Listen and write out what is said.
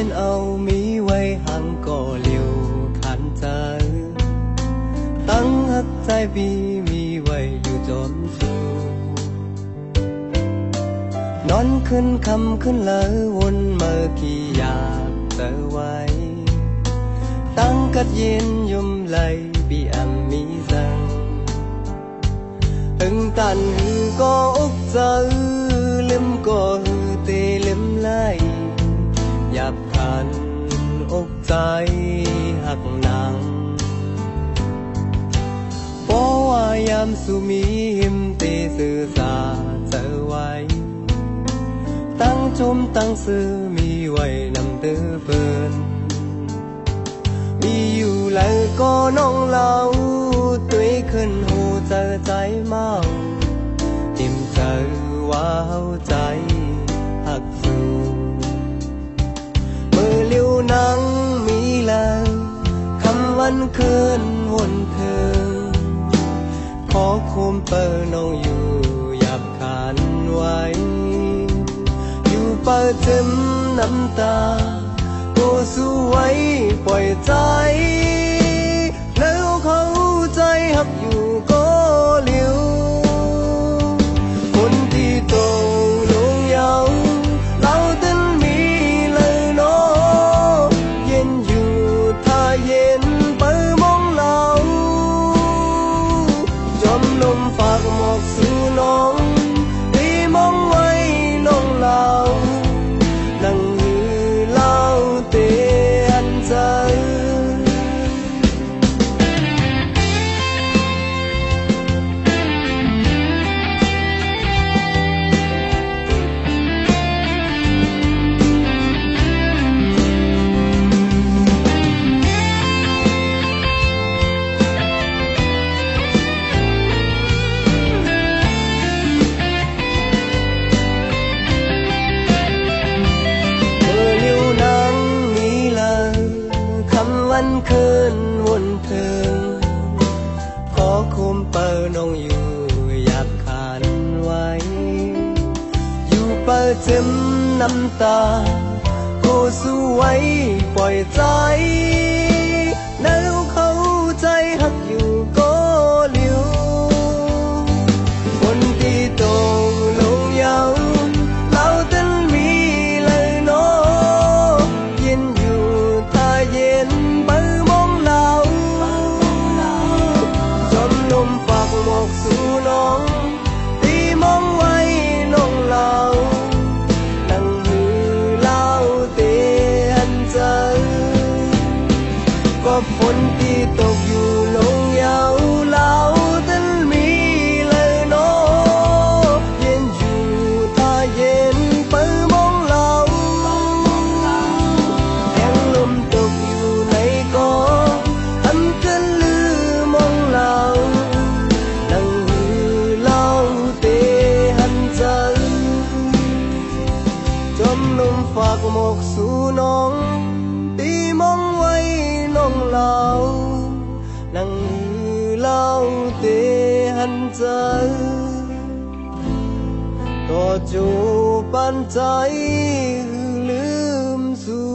นเอามีไว้หังก็เลียวขันใจตั้งหักใจบีมีไว้อยู่จนสูนอนขึ้นคำขึ้นเลยวนเมื่อกี้อยากเจอไว้ตั้งกัดเย็นยุ่มไหลบีอันมีสังหึงตันหือก็อกเจอลืมก็หือเตลืมไหลหยับขันอกใจหักนางเพราะว่ายามสุมีหิมเตสื่อสาเจอไว้ตั้งชมตั้งซื้อมีไว้นำเตือเปินมีอยู่แล้วก็น้องเล่าตุ้ยขึ้นหูเจอใจเมาทิมเจอว่าใจหักสูเมื่อเลี้ยวนังมีแล้วคำวันคืนวนเธอขอคุมเปิดน้องอยู่หยับขันไว้อยู่เปิดจิ้มน้ำตาก็สู้ไว้ปล่อยใจแล้วเข้าใจหักอยู่ก็เลี้ยวคนที่โตลงเยาเราตึนมีเลยเนาะเย็นอยู่ถ้าเย็นไปมองเราจอมลมฝากหมอกสู่น้องที่มองไว้น้องเรานั่งหือเล่าเตียนใจคืนวนเธอขอคุมเปิดน้องอยู่อยากขานไว้อยู่เปิดจิ้มน้ำตาก็สู้ไว้ปล่อยใจแล้วเข้าใจหักอยู่ก็เลี้ยวคนที่โตลงเยาเราตึนมีเลยเนาะเย็นอยู่ถ้าเย็นหมอกสู่น้องที่มองไว้น้องเรานั่งหือเล่าเตียนใจก็ฝนที่ตกอยู่ลงเยาเราตึนมีเลยเนาะเย็นอยู่ถ้าเย็นไปมองเราแห่งลมตกอยู่ในกอทำกันลืมมองเราลมฝากหมอกสู่น้องตีมองไว้น้องเรานั่งเล่าเตหันใจก็จูปันใจลืมสู่